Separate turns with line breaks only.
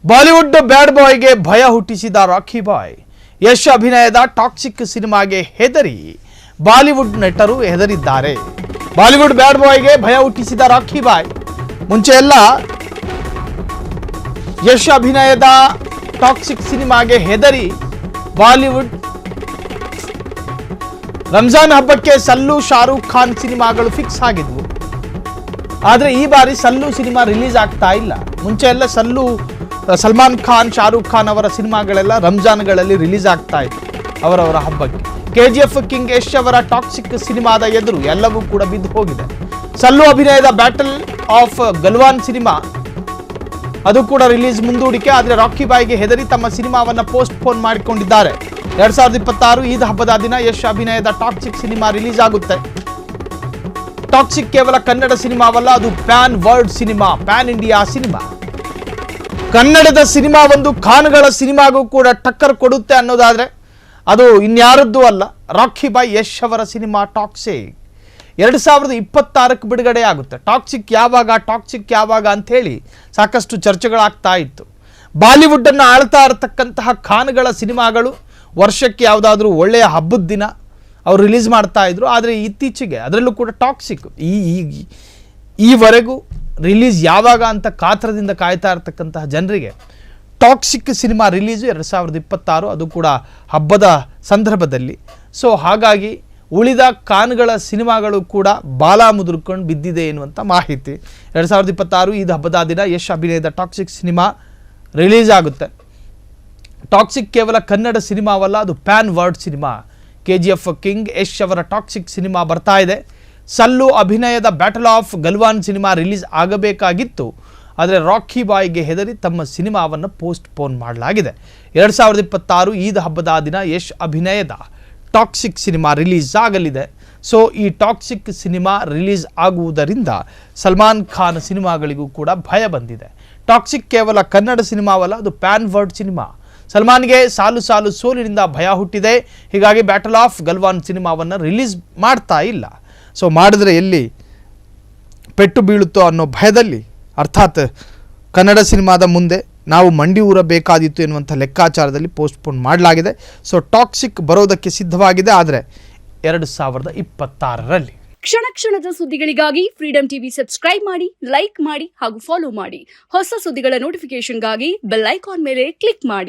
Bollywood ಬ್ಯಾಡ್ ಬಾಯ್ಗೆ ಭಯ ಹುಟ್ಟಿಸಿದ ರಾಕಿ ಬಾಯ್. ಯಶ್ ಅಭಿನಯದ toxic ಸಿನಿಮಾಗೆ ಹೆದರಿ ಬಾಲಿವುಡ್ ನಟರು ಹೆದರಿದ್ದಾರೆ. ಬಾಲಿವುಡ್ ಬ್ಯಾಡ್ ಬಾಯ್ಗೆ ಭಯ ಹುಟ್ಟಿಸಿದ ರಾಕಿ ಬಾಯ್. ಮುಂಚೆ ಎಲ್ಲ ಯಶ್ ಅಭಿನಯದ ಟಾಕ್ಸಿಕ್ ಸಿನಿಮಾಗೆ ಹೆದರಿ ಬಾಲಿವುಡ್ ರಂಜಾನ್ ಹಬ್ಬಕ್ಕೆ ಸಲ್ಲು ಶಾರೂಕ್ ಖಾನ್ ಸಿನಿಮಾಗಳು ಫಿಕ್ಸ್ ಆಗಿದ್ವು. ಆದರೆ ಈ ಬಾರಿ ಸಲ್ಲು ಸಿನಿಮಾ ರಿಲೀಸ್ ಆಗ್ತಾ ಇಲ್ಲ. ಮುಂಚೆ ಎಲ್ಲ ಸಲ್ಲು ಸಲ್ಮಾನ್ ಖಾನ್ ಶಾರೂಕ್ ಖಾನ್ ಅವರ ಸಿನಿಮಾಗಳೆಲ್ಲ ರಂಜಾನ್ಗಳಲ್ಲಿ ರಿಲೀಸ್ ಆಗ್ತಾ ಇತ್ತು ಅವರವರ ಹಬ್ಬಕ್ಕೆ. KGF ಕಿಂಗ್ ಯಶ್ ಅವರ ಟಾಕ್ಸಿಕ್ ಸಿನಿಮಾದ ಎದುರು ಎಲ್ಲವೂ ಕೂಡ ಬಿದ್ದು ಹೋಗಿದೆ. ಸಲ್ಲು ಅಭಿನಯದ ಬ್ಯಾಟಲ್ ಆಫ್ ಗಲ್ವಾನ್ ಸಿನಿಮಾ ಅದು ಕೂಡ ರಿಲೀಸ್ ಮುಂದೂಡಿಕೆ. ಆದರೆ ರಾಕಿ ಬಾಯ್ಗೆ ಹೆದರಿ ತಮ್ಮ ಸಿನಿಮಾವನ್ನ ಪೋಸ್ಟ್ ಪೋನ್ ಮಾಡಿಕೊಂಡಿದ್ದಾರೆ. 2026 ಈದ್ ಹಬ್ಬದ ದಿನ ಯಶ್ ಅಭಿನಯದ ಟಾಕ್ಸಿಕ್ ಸಿನಿಮಾ ರಿಲೀಸ್ ಆಗುತ್ತೆ. ಟಾಕ್ಸಿಕ್ ಕೇವಲ ಕನ್ನಡ ಸಿನಿಮಾವಲ್ಲ, ಅದು PAN world cinema, PAN India cinema. ಕನ್ನಡದ ಸಿನಿಮಾ ಒಂದು ಖಾನ್ಗಳ ಸಿನಿಮಾಗೂ ಕೂಡ ಟಕ್ಕರ್ ಕೊಡುತ್ತೆ ಅನ್ನೋದಾದ್ರೆ ಅದು ಇನ್ಯಾರದ್ದು ಅಲ್ಲ, ರಾಕಿ ಬಾಯ್ ಯಶ್ ಅವರ ಸಿನಿಮಾ ಟಾಕ್ಸಿಕ್ 2026 ಬಿಡುಗಡೆ ಆಗುತ್ತೆ. ಟಾಕ್ಸಿಕ್ ಯಾವಾಗ ಅಂತ ಹೇಳಿ ಸಾಕಷ್ಟು ಚರ್ಚೆಗಳಾಗ್ತಾ ಇತ್ತು. ಬಾಲಿವುಡ್ ಅನ್ನು ಆಳ್ತಾ ಇರತಕ್ಕಂತಹ ಖಾನ್ಗಳ ಸಿನಿಮಾಗಳು ವರ್ಷಕ್ಕೆ ಯಾವುದಾದ್ರೂ ಒಳ್ಳೆಯ ಹಬ್ಬದ ದಿನ ಅವರು ರಿಲೀಸ್ ಮಾಡ್ತಾ ಇದ್ರು. ಆದರೆ ಇತ್ತೀಚೆಗೆ ಅದರಲ್ಲೂ ಕೂಡ ಟಾಕ್ಸಿಕ್ ಈವರೆಗೂ ರಿಲೀಸ್ ಯಾವಾಗ ಅಂತ ಕಾತರದಿಂದ ಕಾಯ್ತಾ ಇರತಕ್ಕಂತಹ ಜನರಿಗೆ ಟಾಕ್ಸಿಕ್ ಸಿನಿಮಾ ರಿಲೀಸು 2026, ಅದು ಕೂಡ ಹಬ್ಬದ ಸಂದರ್ಭದಲ್ಲಿ. ಸೊ ಹಾಗಾಗಿ ಉಳಿದ ಖಾನ್ಗಳ ಸಿನಿಮಾಗಳು ಕೂಡ ಬಾಲ ಮುದುರ್ಕೊಂಡು ಬಿದ್ದಿದೆ ಎನ್ನುವಂಥ ಮಾಹಿತಿ. 2026 ಈದ್ ಹಬ್ಬದ ದಿನ ಯಶ್ ಅಭಿನಯದ ಟಾಕ್ಸಿಕ್ ಸಿನಿಮಾ ರಿಲೀಸ್ ಆಗುತ್ತೆ. ಟಾಕ್ಸಿಕ್ ಕೇವಲ ಕನ್ನಡ ಸಿನಿಮಾವಲ್ಲ, ಅದು PAN world cinema. KGF king Yash ಅವರ ಟಾಕ್ಸಿಕ್ ಸಿನಿಮಾ ಬರ್ತಾ ಇದೆ. ಸಲ್ಲು ಅಭಿನಯದ battle of Galwan cinema release ಆಗಬೇಕಾಗಿತ್ತು. ಆದರೆ ರಾಕಿ ಬಾಯ್ಗೆ ಹೆದರಿ ತಮ್ಮ ಸಿನಿಮಾವನ್ನು ಪೋಸ್ಟ್ ಪೋನ್ ಮಾಡಲಾಗಿದೆ. 2026 ಈದ್ ಹಬ್ಬದ ದಿನ ಯಶ್ ಅಭಿನಯದ ಟಾಕ್ಸಿಕ್ ಸಿನಿಮಾ ರಿಲೀಸ್ ಆಗಲಿದೆ. ಸೊ ಈ ಟಾಕ್ಸಿಕ್ ಸಿನಿಮಾ ರಿಲೀಸ್ ಆಗುವುದರಿಂದ ಸಲ್ಮಾನ್ ಖಾನ್ ಸಿನಿಮಾಗಳಿಗೂ ಕೂಡ ಭಯ ಬಂದಿದೆ. ಟಾಕ್ಸಿಕ್ ಕೇವಲ ಕನ್ನಡ ಸಿನಿಮಾವಲ್ಲ, ಅದು ಪ್ಯಾನ್ ವರ್ಲ್ಡ್ ಸಿನಿಮಾ. ಸಲ್ಮಾನ್ಗೆ ಸಾಲು ಸೋಲಿನಿಂದ ಭಯ ಹುಟ್ಟಿದೆ. ಹೀಗಾಗಿ ಬ್ಯಾಟಲ್ ಆಫ್ ಗಲ್ವಾನ್ ಸಿನಿಮಾವನ್ನು ರಿಲೀಸ್ ಮಾಡ್ತಾ ಇಲ್ಲ. ಸೊ ಮಾಡಿದ್ರೆ ಎಲ್ಲಿ ಪೆಟ್ಟು ಬೀಳುತ್ತೋ ಅನ್ನೋ ಭಯದಲ್ಲಿ, ಅರ್ಥಾತ್ ಕನ್ನಡ ಸಿನಿಮಾದ ಮುಂದೆ ನಾವು ಮಂಡಿ ಊರಬೇಕಾದಿತ್ತು ಎನ್ನುವಂಥ ಲೆಕ್ಕಾಚಾರದಲ್ಲಿ ಪೋಸ್ಟ್ಪೋನ್ ಮಾಡಲಾಗಿದೆ. ಸೊ ಟಾಕ್ಸಿಕ್ ಬರೋದಕ್ಕೆ ಸಿದ್ಧವಾಗಿದೆ, ಆದರೆ 2026ರಲ್ಲಿ.
ಕ್ಷಣ ಕ್ಷಣದ ಸುದ್ದಿಗಳಿಗಾಗಿ ಫ್ರೀಡಂ ಟಿವಿ ಸಬ್ಸ್ಕ್ರೈಬ್ ಮಾಡಿ, ಲೈಕ್ ಮಾಡಿ ಹಾಗೂ ಫಾಲೋ ಮಾಡಿ. ಹೊಸ ಸುದ್ದಿಗಳ ನೋಟಿಫಿಕೇಶನ್ಗಾಗಿ ಬೆಲ್ ಐಕಾನ್ ಮೇಲೆ ಕ್ಲಿಕ್ ಮಾಡಿ.